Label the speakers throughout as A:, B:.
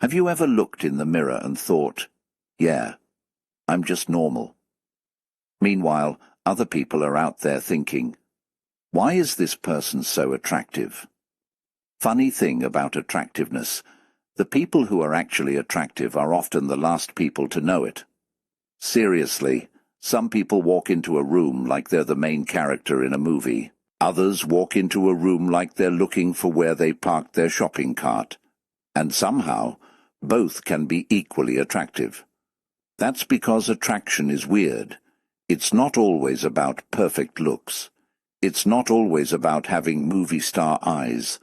A: Have you ever looked in the mirror and thought, yeah, I'm just normal? Meanwhile, other people are out there thinking, why is this person so attractive? Funny thing about attractiveness, the people who are actually attractive are often the last people to know it. Seriously, some people walk into a room like they're the main character in a movie. Others walk into a room like they're looking for where they parked their shopping cart. And somehow, both can be equally attractive. That's because attraction is weird. It's not always about perfect looks. It's not always about having movie star eyes.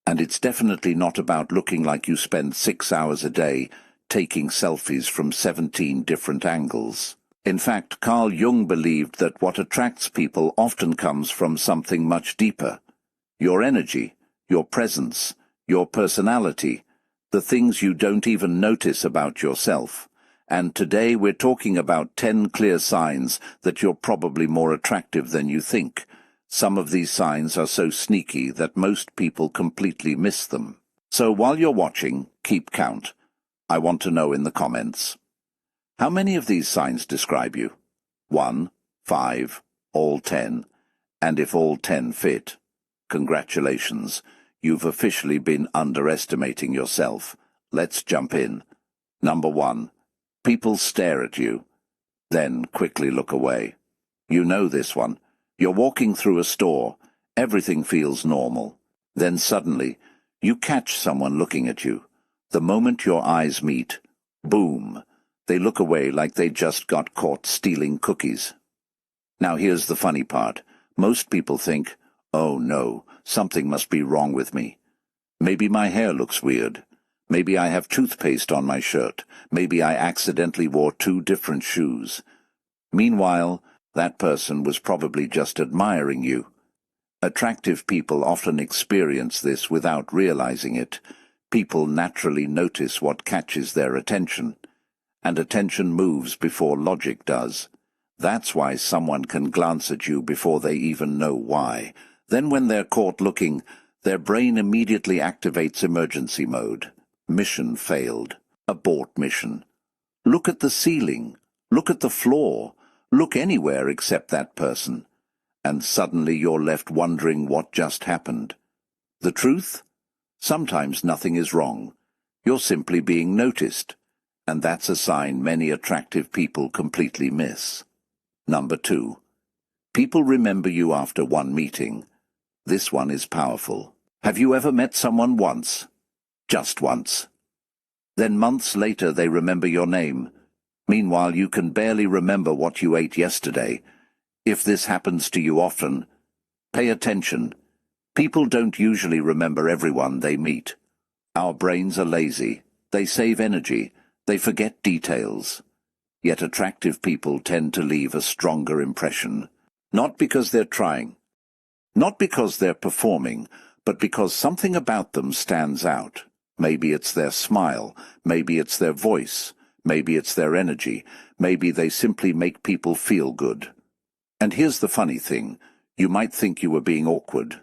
A: And it's definitely not about looking like you spend 6 hours a day taking selfies from 17 different angles. In fact, Carl Jung believed that what attracts people often comes from something much deeper. Your energy, your presence, your personality, the things you don't even notice about yourself. And today we're talking about 10 clear signs that you're probably more attractive than you think. Some of these signs are so sneaky that most people completely miss them. So while you're watching, keep count. I want to know in the comments. How many of these signs describe you? 1, 5, all 10. And if all 10 fit, congratulations, you've officially been underestimating yourself. Let's jump in. Number 1. People stare at you, then quickly look away. You know this one. You're walking through a store, everything feels normal. Then suddenly, you catch someone looking at you. The moment your eyes meet, boom, they look away like they just got caught stealing cookies. Now here's the funny part. Most people think, oh no, something must be wrong with me. Maybe my hair looks weird. Maybe I have toothpaste on my shirt. Maybe I accidentally wore 2 different shoes. Meanwhile, that person was probably just admiring you. Attractive people often experience this without realizing it. People naturally notice what catches their attention, and attention moves before logic does. That's why someone can glance at you before they even know why. Then when they're caught looking, their brain immediately activates emergency mode. Mission failed. Abort mission. Look at the ceiling. Look at the floor. Look anywhere except that person. And suddenly you're left wondering what just happened. The truth? Sometimes nothing is wrong. You're simply being noticed. And that's a sign many attractive people completely miss. Number 2. People remember you after one meeting. This one is powerful. Have you ever met someone once? Just once. Then months later they remember your name. Meanwhile, you can barely remember what you ate yesterday. If this happens to you often, pay attention. People don't usually remember everyone they meet. Our brains are lazy. They save energy. They forget details. Yet attractive people tend to leave a stronger impression. Not because they're trying. Not because they're performing, but because something about them stands out. Maybe it's their smile. Maybe it's their voice. Maybe it's their energy. Maybe they simply make people feel good. And here's the funny thing. You might think you were being awkward.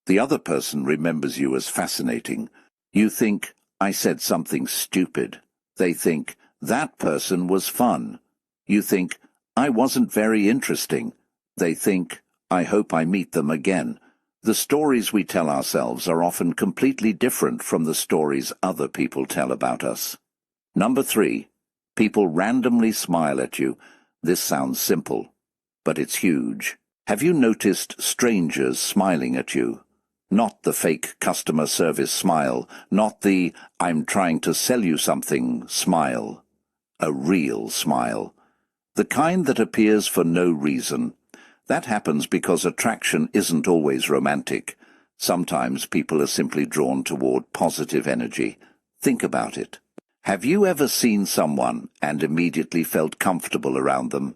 A: The other person remembers you as fascinating. You think, I said something stupid. They think, that person was fun. You think, I wasn't very interesting. They think, I hope I meet them again. The stories we tell ourselves are often completely different from the stories other people tell about us. Number 3. People randomly smile at you. This sounds simple, but it's huge. Have you noticed strangers smiling at you? Not the fake customer service smile, not the I'm trying to sell you something smile. A real smile. The kind that appears for no reason. That happens because attraction isn't always romantic. Sometimes people are simply drawn toward positive energy. Think about it. Have you ever seen someone and immediately felt comfortable around them?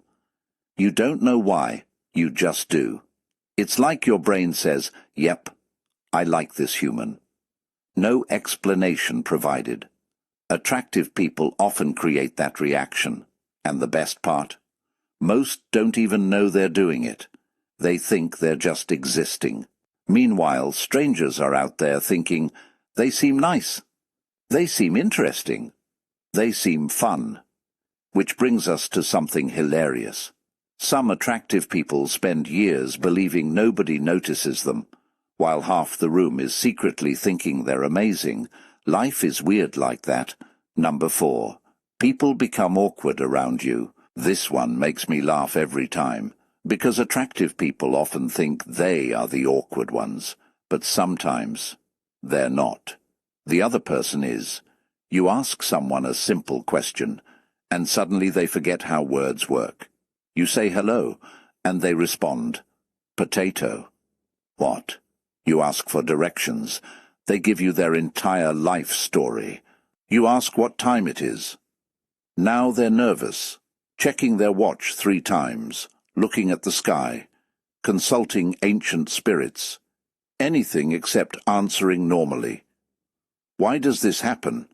A: You don't know why, you just do. It's like your brain says, yep, I like this human. No explanation provided. Attractive people often create that reaction. And the best part? Most don't even know they're doing it. They think they're just existing. Meanwhile, strangers are out there thinking, they seem nice. They seem interesting. They seem fun. Which brings us to something hilarious. Some attractive people spend years believing nobody notices them, while half the room is secretly thinking they're amazing. Life is weird like that. Number 4. People become awkward around you. This one makes me laugh every time, because attractive people often think they are the awkward ones, but sometimes they're not. The other person is. You ask someone a simple question, and suddenly they forget how words work. You say hello, and they respond, potato. What? You ask for directions. They give you their entire life story. You ask what time it is. Now they're nervous, checking their watch 3 times, looking at the sky, consulting ancient spirits. Anything except answering normally. Why does this happen?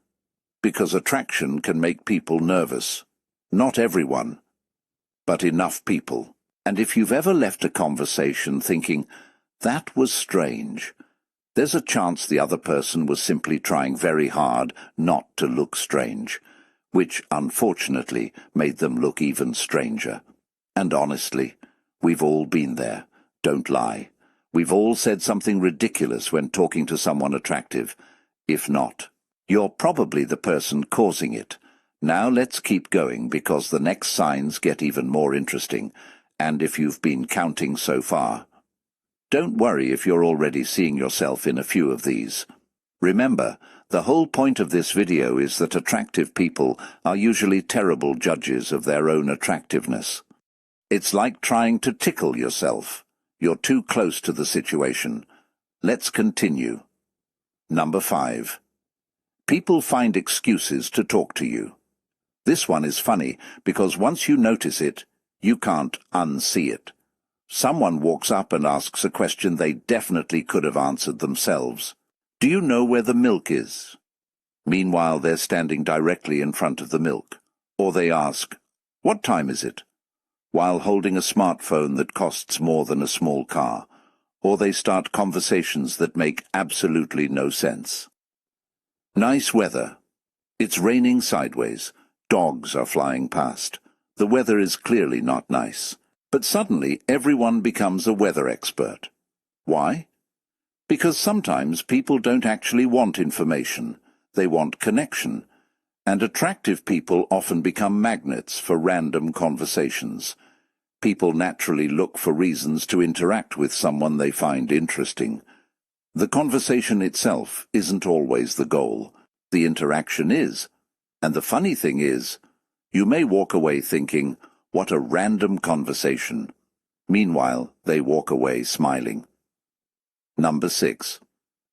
A: Because attraction can make people nervous. Not everyone, but enough people. And if you've ever left a conversation thinking, that was strange, there's a chance the other person was simply trying very hard not to look strange, which unfortunately made them look even stranger. And honestly, we've all been there. Don't lie. We've all said something ridiculous when talking to someone attractive. If not, you're probably the person causing it. Now let's keep going, because the next signs get even more interesting, and if you've been counting so far, don't worry if you're already seeing yourself in a few of these. Remember, the whole point of this video is that attractive people are usually terrible judges of their own attractiveness. It's like trying to tickle yourself. You're too close to the situation. Let's continue. Number 5. People find excuses to talk to you. This one is funny because once you notice it, you can't unsee it. Someone walks up and asks a question they definitely could have answered themselves. Do you know where the milk is? Meanwhile, they're standing directly in front of the milk. Or they ask, what time is it? While holding a smartphone that costs more than a small car. Or they start conversations that make absolutely no sense. Nice weather. It's raining sideways. Dogs are flying past. The weather is clearly not nice. But suddenly everyone becomes a weather expert. Why? Because sometimes people don't actually want information. They want connection. And attractive people often become magnets for random conversations. People naturally look for reasons to interact with someone they find interesting. The conversation itself isn't always the goal. The interaction is. And the funny thing is, you may walk away thinking, what a random conversation. Meanwhile, they walk away smiling. Number 6.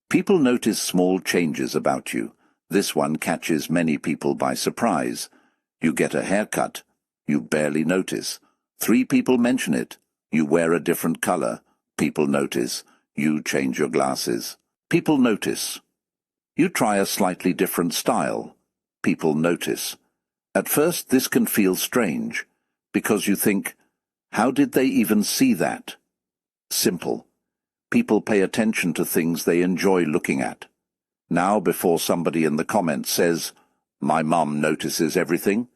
A: People notice small changes about you. This one catches many people by surprise. You get a haircut. You barely notice. 3 people mention it. You wear a different color. People notice. You change your glasses. People notice. You try a slightly different style. People notice. At first this can feel strange, because you think, how did they even see that? Simple. People pay attention to things they enjoy looking at. Now, before somebody in the comments says, my mum notices everything.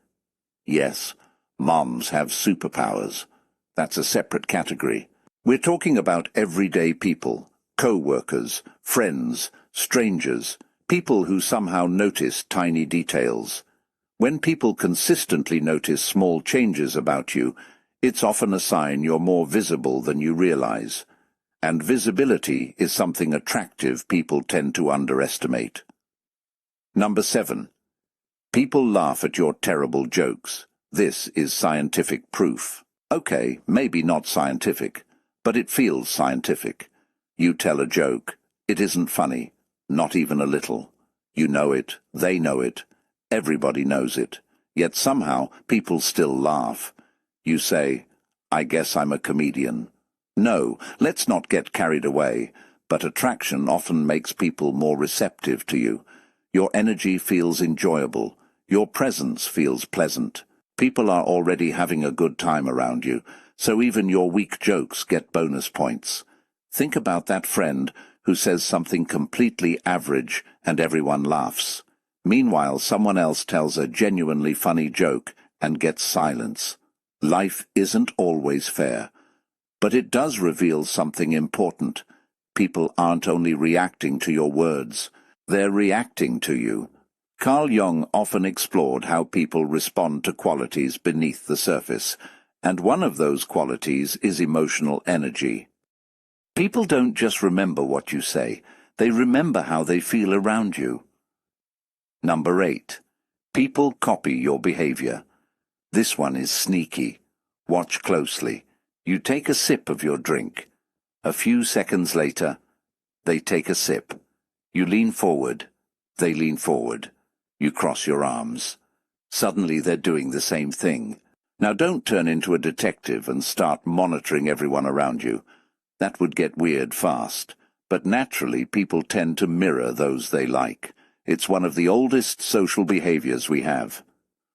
A: Yes, mums have superpowers. That's a separate category. We're talking about everyday people, co-workers, friends, strangers, people who somehow notice tiny details. When people consistently notice small changes about you, it's often a sign you're more visible than you realize. And visibility is something attractive people tend to underestimate. Number 7. People laugh at your terrible jokes. This is scientific proof. Okay, maybe not scientific, but it feels scientific. You tell a joke. It isn't funny, not even a little. You know it, they know it. Everybody knows it, yet somehow people still laugh. You say, I guess I'm a comedian. No, let's not get carried away, but attraction often makes people more receptive to you. Your energy feels enjoyable. Your presence feels pleasant. People are already having a good time around you, so even your weak jokes get bonus points. Think about that friend who says something completely average and everyone laughs. Meanwhile, someone else tells a genuinely funny joke and gets silence. Life isn't always fair, but it does reveal something important. People aren't only reacting to your words, they're reacting to you. Carl Jung often explored how people respond to qualities beneath the surface, and one of those qualities is emotional energy. People don't just remember what you say, they remember how they feel around you. Number 8. People copy your behavior. This one is sneaky. Watch closely. You take a sip of your drink. A few seconds later, they take a sip. You lean forward. They lean forward. You cross your arms. Suddenly they're doing the same thing. Now don't turn into a detective and start monitoring everyone around you. That would get weird fast. But naturally, people tend to mirror those they like. It's one of the oldest social behaviors we have.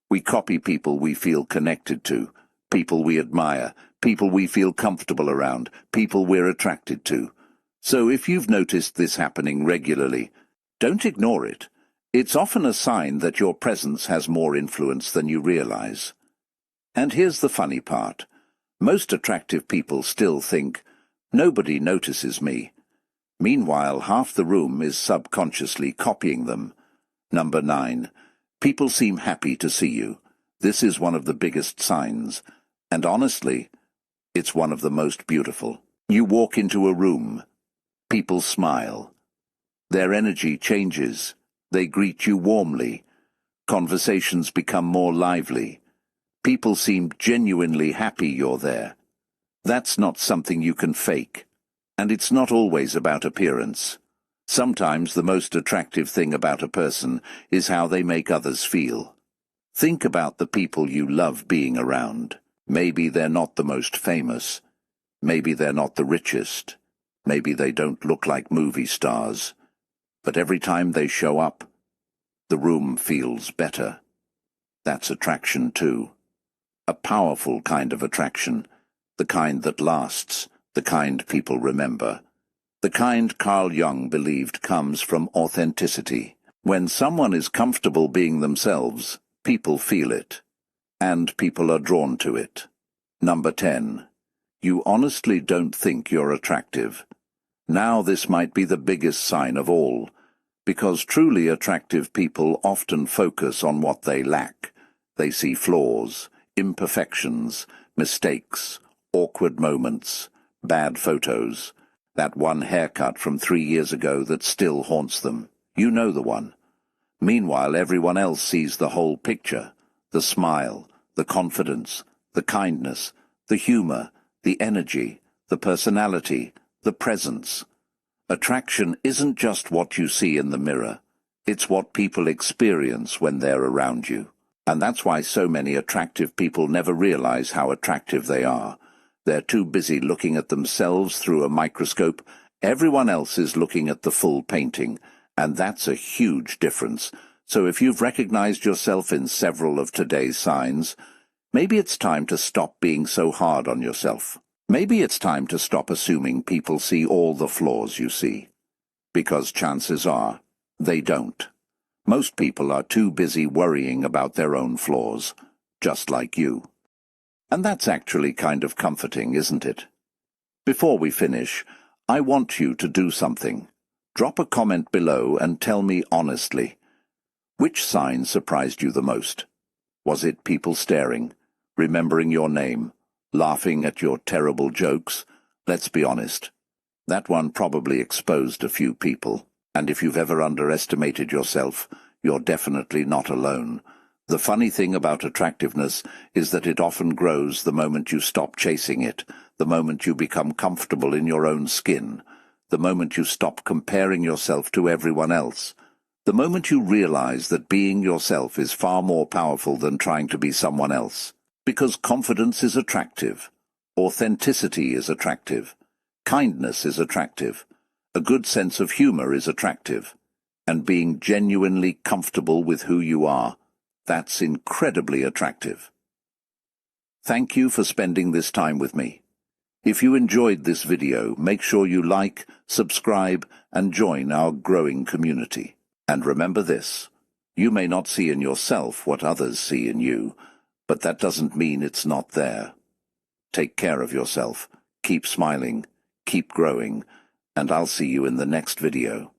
A: We copy people we feel connected to, people we admire, people we feel comfortable around, people we're attracted to. So if you've noticed this happening regularly, don't ignore it. It's often a sign that your presence has more influence than you realize. And here's the funny part. Most attractive people still think, nobody notices me. Meanwhile, half the room is subconsciously copying them. Number 9. People seem happy to see you. This is one of the biggest signs. And honestly, it's one of the most beautiful. You walk into a room. People smile. Their energy changes. They greet you warmly. Conversations become more lively. People seem genuinely happy you're there. That's not something you can fake. And it's not always about appearance. Sometimes the most attractive thing about a person is how they make others feel. Think about the people you love being around. Maybe they're not the most famous. Maybe they're not the richest. Maybe they don't look like movie stars. But every time they show up, the room feels better. That's attraction too. A powerful kind of attraction. The kind that lasts. The kind people remember. The kind Carl Jung believed comes from authenticity. When someone is comfortable being themselves, people feel it. And people are drawn to it. Number 10. You honestly don't think you're attractive. Now this might be the biggest sign of all, because truly attractive people often focus on what they lack. They see flaws, imperfections, mistakes, awkward moments, bad photos, that one haircut from 3 years ago that still haunts them. You know the one. Meanwhile, everyone else sees the whole picture, the smile, the confidence, the kindness, the humor, the energy, the personality, the presence. Attraction isn't just what you see in the mirror. It's what people experience when they're around you. And that's why so many attractive people never realize how attractive they are. They're too busy looking at themselves through a microscope. Everyone else is looking at the full painting, and that's a huge difference. So if you've recognized yourself in several of today's signs, maybe it's time to stop being so hard on yourself. Maybe it's time to stop assuming people see all the flaws you see, because chances are they don't. Most people are too busy worrying about their own flaws, just like you. And that's actually kind of comforting, isn't it? Before we finish, I want you to do something. Drop a comment below and tell me honestly. Which sign surprised you the most? Was it people staring, remembering your name, laughing at your terrible jokes? Let's be honest. That one probably exposed a few people. And if you've ever underestimated yourself, you're definitely not alone. The funny thing about attractiveness is that it often grows the moment you stop chasing it, the moment you become comfortable in your own skin, the moment you stop comparing yourself to everyone else, the moment you realize that being yourself is far more powerful than trying to be someone else. Because confidence is attractive, authenticity is attractive, kindness is attractive, a good sense of humor is attractive, and being genuinely comfortable with who you are, that's incredibly attractive. Thank you for spending this time with me. If you enjoyed this video, make sure you like, subscribe, and join our growing community. And remember this, You may not see in yourself what others see in you, but that doesn't mean it's not there. Take care of yourself, keep smiling, keep growing, and I'll see you in the next video.